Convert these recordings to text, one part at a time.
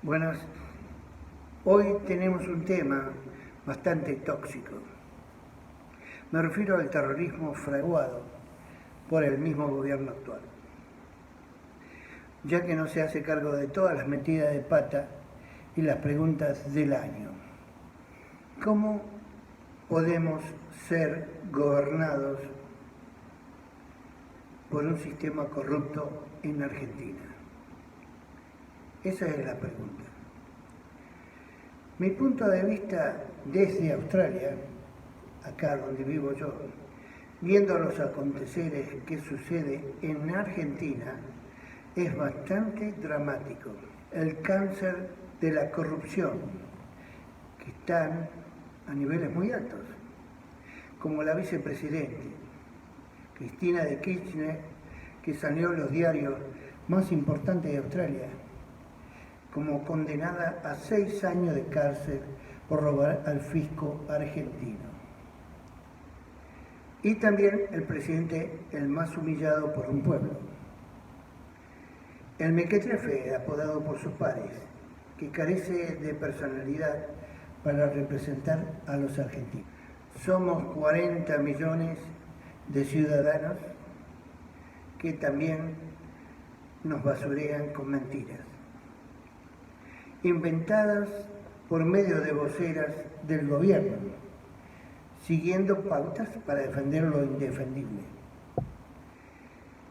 Buenas. Hoy tenemos un tema bastante tóxico. Me refiero al terrorismo fraguado por el mismo gobierno actual, ya que no se hace cargo de todas las metidas de pata y las preguntas del año. ¿Cómo podemos ser gobernados por un sistema corrupto en Argentina? Esa es la pregunta. Mi punto de vista desde Australia, acá donde vivo yo, viendo los aconteceres que sucede en Argentina, es bastante dramático. El cáncer de la corrupción, que están a niveles muy altos, como la vicepresidente, Cristina de Kirchner, que salió en los diarios más importantes de Australia, como condenada a 6 años de cárcel por robar al fisco argentino. Y también el presidente, el más humillado por un pueblo. El mequetrefe, apodado por sus pares, que carece de personalidad para representar a los argentinos. Somos 40 millones de ciudadanos que también nos basurean con mentiras, inventadas por medio de voceras del gobierno, siguiendo pautas para defender lo indefendible.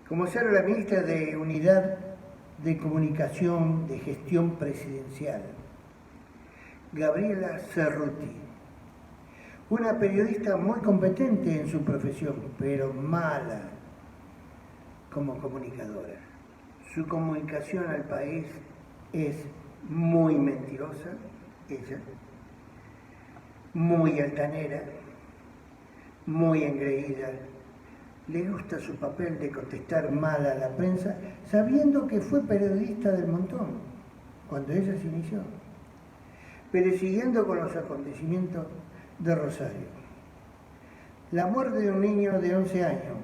Como será la ministra de Unidad de Comunicación de Gestión Presidencial, Gabriela Cerruti, una periodista muy competente en su profesión, pero mala como comunicadora. Su comunicación al país es muy mentirosa, ella, muy altanera, muy engreída. Le gusta su papel de contestar mal a la prensa, sabiendo que fue periodista del montón cuando ella se inició, pero siguiendo con los acontecimientos de Rosario. La muerte de un niño de 11 años.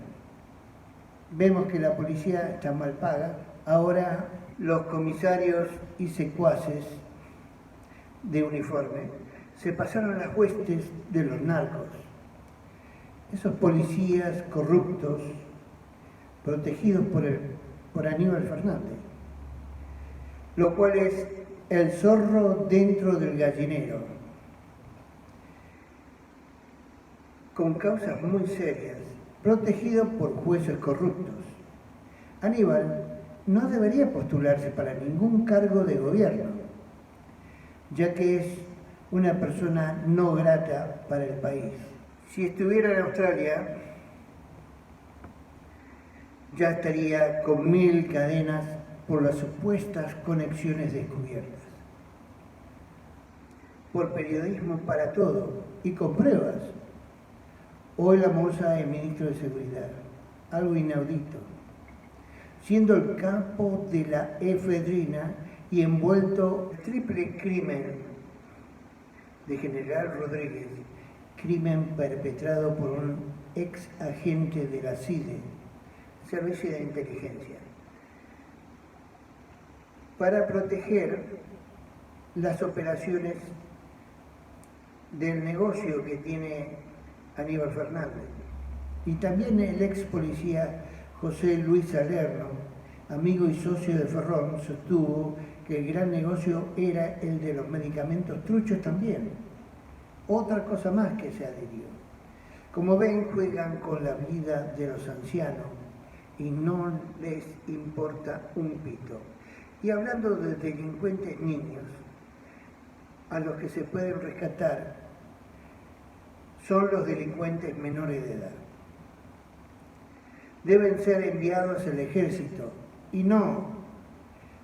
Vemos que la policía está mal paga. Ahora los comisarios y secuaces de uniforme se pasaron a las huestes de los narcos. Esos policías corruptos protegidos por Aníbal Fernández, lo cual es el zorro dentro del gallinero, con causas muy serias, protegido por jueces corruptos. Aníbal no debería postularse para ningún cargo de gobierno, ya que es una persona no grata para el país. Si estuviera en Australia, ya estaría con 1000 cadenas por las supuestas conexiones descubiertas. Por periodismo para todo y con pruebas. Hoy la moza es ministro de Seguridad, algo inaudito, siendo el capo de la efedrina y envuelto en el triple crimen de General Rodríguez, crimen perpetrado por un ex agente de la CIDE, Servicio de Inteligencia, para proteger las operaciones del negocio que tiene Aníbal Fernández. Y también el ex policía José Luis Salerno, amigo y socio de Ferrón, sostuvo que el gran negocio era el de los medicamentos truchos también. Otra cosa más que se adhirió. Como ven, juegan con la vida de los ancianos y no les importa un pito. Y hablando de delincuentes niños, a los que se pueden rescatar son los delincuentes menores de edad. Deben ser enviados al ejército y no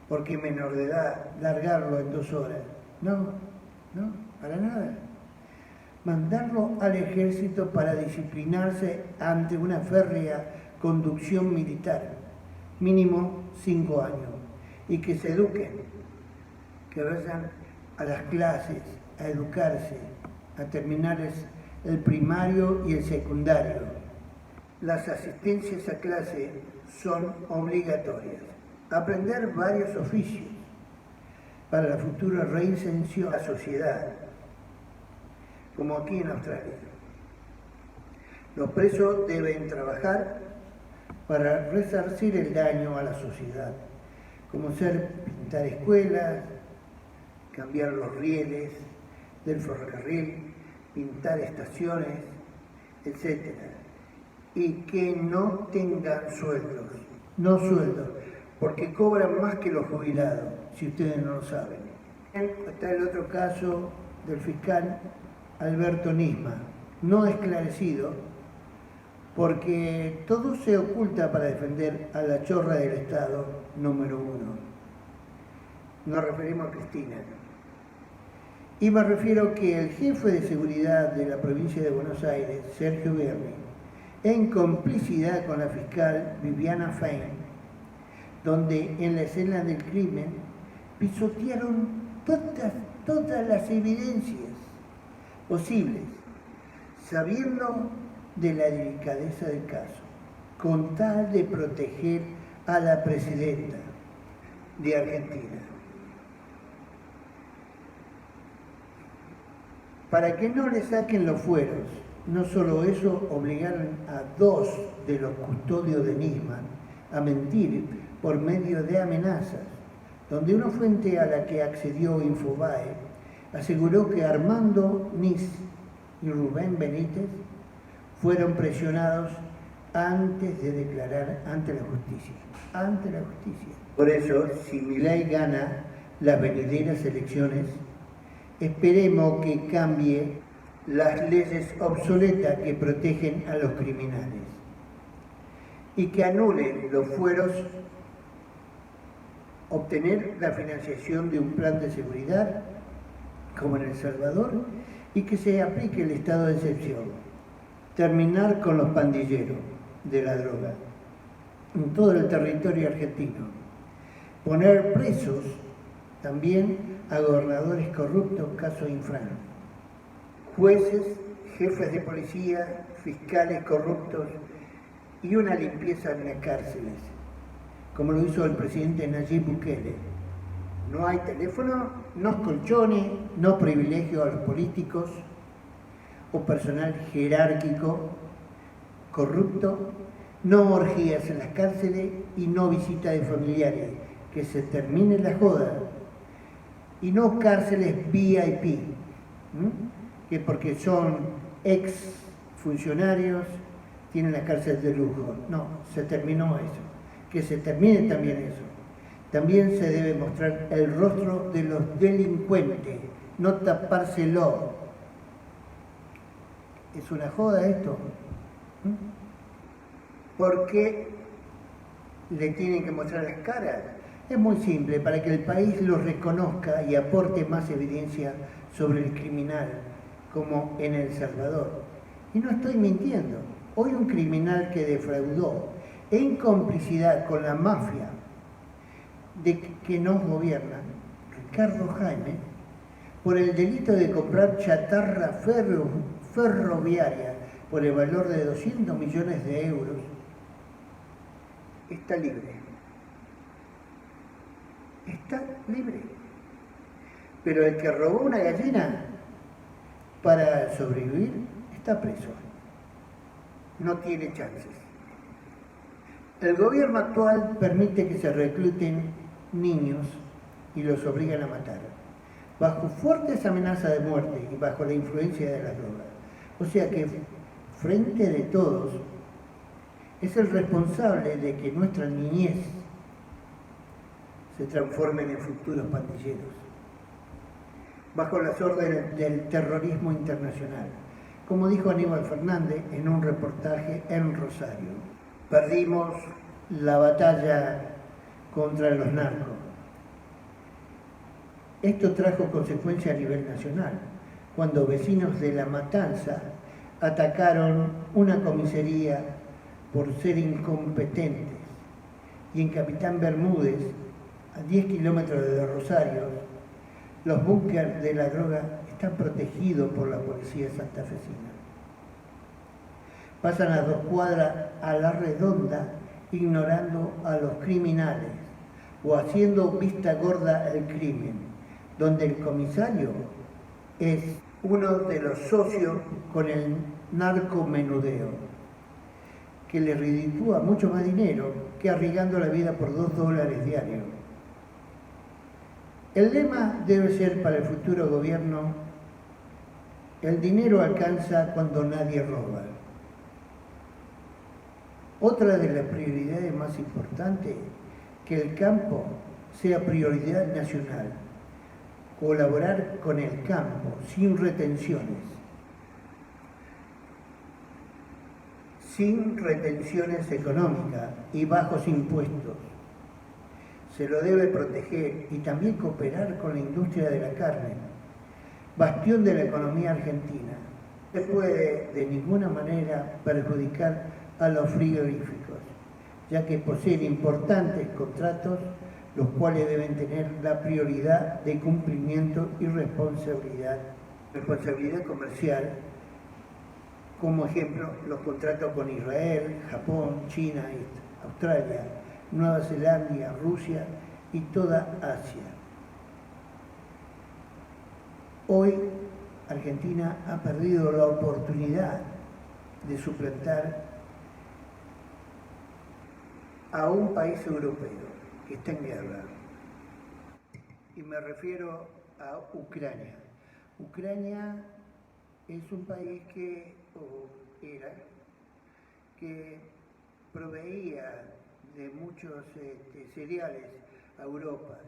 porque menor de edad largarlo en 2 horas. No, para nada. Mandarlo al ejército para disciplinarse ante una férrea conducción militar, mínimo 5 años, y que se eduquen, que vayan a las clases, a educarse, a terminar el primario y el secundario. Las asistencias a clase son obligatorias. Aprender varios oficios, para la futura reinserción a la sociedad, como aquí en Australia. Los presos deben trabajar para resarcir el daño a la sociedad, como ser pintar escuelas, cambiar los rieles del ferrocarril, pintar estaciones, etc. Y que no tengan sueldos, no sueldos, porque cobran más que los jubilados, si ustedes no lo saben. Está el otro caso del fiscal Alberto Nisma, no esclarecido, porque todo se oculta para defender a la chorra del Estado número 1. Nos referimos a Cristina. Y me refiero que el jefe de seguridad de la provincia de Buenos Aires, Sergio Berni, en complicidad con la fiscal Viviana Fein, donde en la escena del crimen pisotearon todas las evidencias posibles, sabiendo de la delicadeza del caso, con tal de proteger a la presidenta de Argentina. Para que no le saquen los fueros, no solo eso, obligaron a 2 de los custodios de Nisman a mentir por medio de amenazas, donde una fuente a la que accedió Infobae aseguró que Armando Nis y Rubén Benítez fueron presionados antes de declarar ante la justicia. Ante la justicia. Por eso, si Milei gana las venideras elecciones, esperemos que cambie las leyes obsoletas que protegen a los criminales y que anulen los fueros, obtener la financiación de un plan de seguridad, como en El Salvador, y que se aplique el estado de excepción. Terminar con los pandilleros de la droga en todo el territorio argentino. Poner presos también a gobernadores corruptos, caso Infran. Jueces, jefes de policía, fiscales corruptos y una limpieza en las cárceles, como lo hizo el presidente Nayib Bukele. No hay teléfono, no colchones, no privilegio a los políticos o personal jerárquico corrupto, no orgías en las cárceles y no visita de familiares, que se termine la joda, y no cárceles VIP, que porque son ex funcionarios tienen la cárcel de lujo. No, se terminó eso, que se termine también eso. También se debe mostrar el rostro de los delincuentes, no tapárselo. ¿Es una joda esto? ¿Por qué le tienen que mostrar las caras? Es muy simple, para que el país lo reconozca y aporte más evidencia sobre el criminal, como en El Salvador. Y no estoy mintiendo. Hoy un criminal que defraudó en complicidad con la mafia de que nos gobierna, Ricardo Jaime, por el delito de comprar chatarra ferroviaria por el valor de 200 millones de euros, está libre. Está libre. Pero el que robó una gallina para sobrevivir está preso. No tiene chances. El gobierno actual permite que se recluten niños y los obligan a matar, bajo fuertes amenazas de muerte y bajo la influencia de las drogas. O sea que, frente de todos, es el responsable de que nuestra niñez se transformen en futuros pandilleros, bajo las órdenes del terrorismo internacional, como dijo Aníbal Fernández en un reportaje en Rosario. Perdimos la batalla contra los narcos. Esto trajo consecuencias a nivel nacional, cuando vecinos de La Matanza atacaron una comisaría por ser incompetentes, y en Capitán Bermúdez, a 10 kilómetros de Rosario, los búnkers de la droga están protegidos por la policía santafesina. Pasan a 2 cuadras a la redonda ignorando a los criminales o haciendo vista gorda al crimen. donde el comisario es uno de los socios con el narcomenudeo, que le reditúa mucho más dinero que arriesgando la vida por $2 diarios. El lema debe ser para el futuro gobierno: el dinero alcanza cuando nadie roba. Otra de las prioridades más importantes, que el campo sea prioridad nacional. Colaborar con el campo sin retenciones. Sin retenciones económicas y bajos impuestos. Se lo debe proteger y también cooperar con la industria de la carne, bastión de la economía argentina. No se puede de ninguna manera perjudicar a los frigoríficos, ya que poseen importantes contratos, los cuales deben tener la prioridad de cumplimiento y responsabilidad comercial. Como ejemplo, los contratos con Israel, Japón, China, Australia, Nueva Zelanda, Rusia y toda Asia. Hoy, Argentina ha perdido la oportunidad de suplantar a un país europeo que está en guerra. Y me refiero a Ucrania. Ucrania es un país que proveía de muchos cereales a Europa.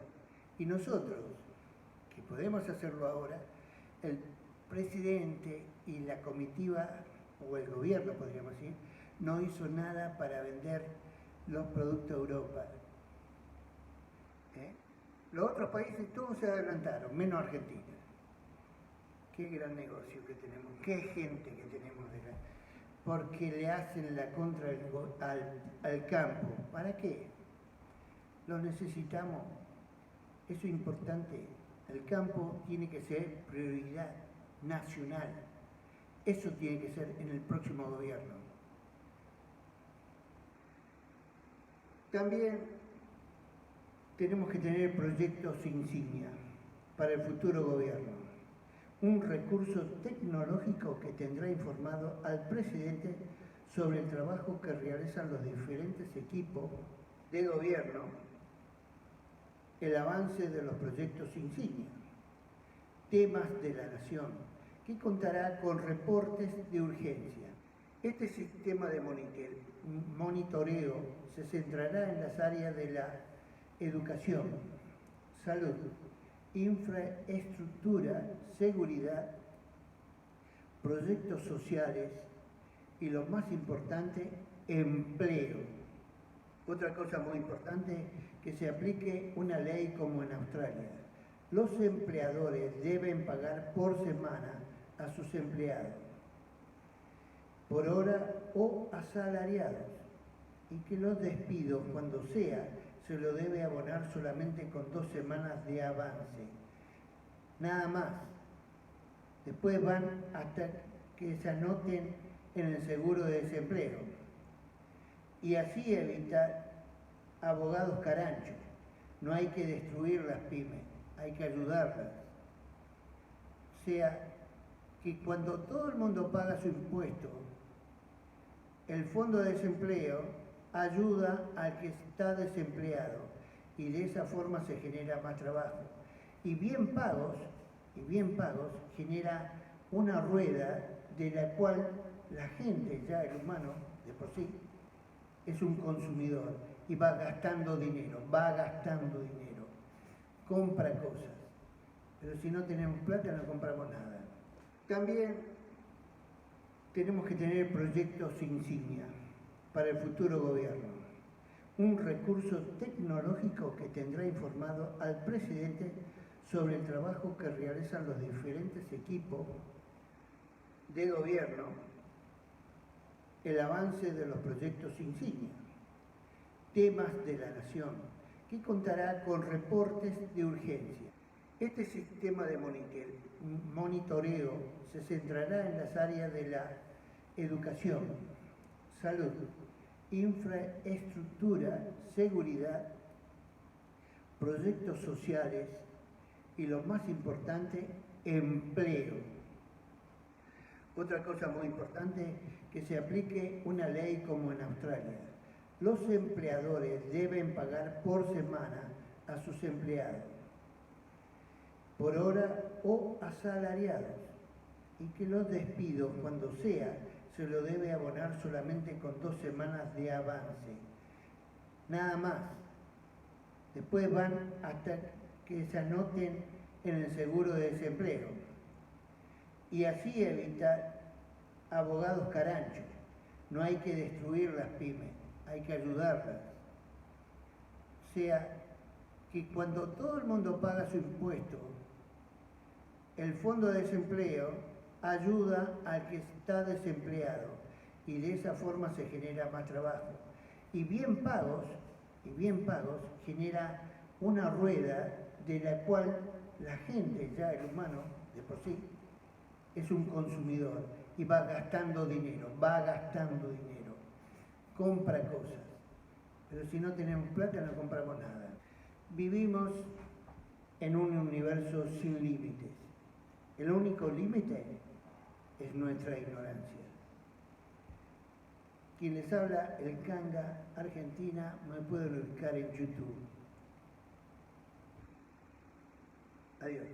Y nosotros, que podemos hacerlo ahora, el presidente y la comitiva, o el gobierno podríamos decir, no hizo nada para vender los productos a Europa. Los otros países todos se adelantaron, menos Argentina. Qué gran negocio que tenemos, qué gente que tenemos porque le hacen la contra al campo. ¿Para qué? Lo necesitamos. Eso es importante. El campo tiene que ser prioridad nacional. Eso tiene que ser en el próximo gobierno. También tenemos que tener proyectos insignia para el futuro gobierno. Un recurso tecnológico que tendrá informado al presidente sobre el trabajo que realizan los diferentes equipos de gobierno, el avance de los proyectos insignia, temas de la nación, que contará con reportes de urgencia. Este sistema de monitoreo se centrará en las áreas de la educación, salud, infraestructura, seguridad, proyectos sociales y lo más importante, empleo. Otra cosa muy importante, que se aplique una ley como en Australia. Los empleadores deben pagar por semana a sus empleados, por hora o asalariados, y que los despidos, cuando sea, se lo debe abonar solamente con 2 semanas de avance. Nada más. Después van hasta que se anoten en el seguro de desempleo. Y así evitar abogados caranchos. No hay que destruir las pymes, hay que ayudarlas. O sea, que cuando todo el mundo paga su impuesto, el fondo de desempleo ayuda al que está desempleado y de esa forma se genera más trabajo. Y bien pagos genera una rueda de la cual la gente, ya el humano de por sí, es un consumidor y va gastando dinero, compra cosas. Pero si no tenemos plata no compramos nada. También tenemos que tener proyectos insignia para el futuro gobierno. Un recurso tecnológico que tendrá informado al presidente sobre el trabajo que realizan los diferentes equipos de gobierno, el avance de los proyectos insignia, temas de la nación, que contará con reportes de urgencia. Este sistema de monitoreo se centrará en las áreas de la educación, salud, infraestructura, seguridad, proyectos sociales y lo más importante, empleo. Otra cosa muy importante, que se aplique una ley como en Australia. Los empleadores deben pagar por semana a sus empleados, por hora o asalariados, y que los despidos, cuando sea, se lo debe abonar solamente con 2 semanas de avance. Nada más. Después van hasta que se anoten en el seguro de desempleo. Y así evitar abogados caranchos. No hay que destruir las pymes, hay que ayudarlas. O sea, que cuando todo el mundo paga su impuesto, el fondo de desempleo ayuda al que está desempleado y de esa forma se genera más trabajo. Y bien pagos genera una rueda de la cual la gente, ya el humano de por sí, es un consumidor y va gastando dinero, compra cosas. Pero si no tenemos plata no compramos nada. Vivimos en un universo sin límites. El único límite es nuestra ignorancia. Quien les habla, el Kanga Argentina, me pueden ubicar en YouTube. Adiós.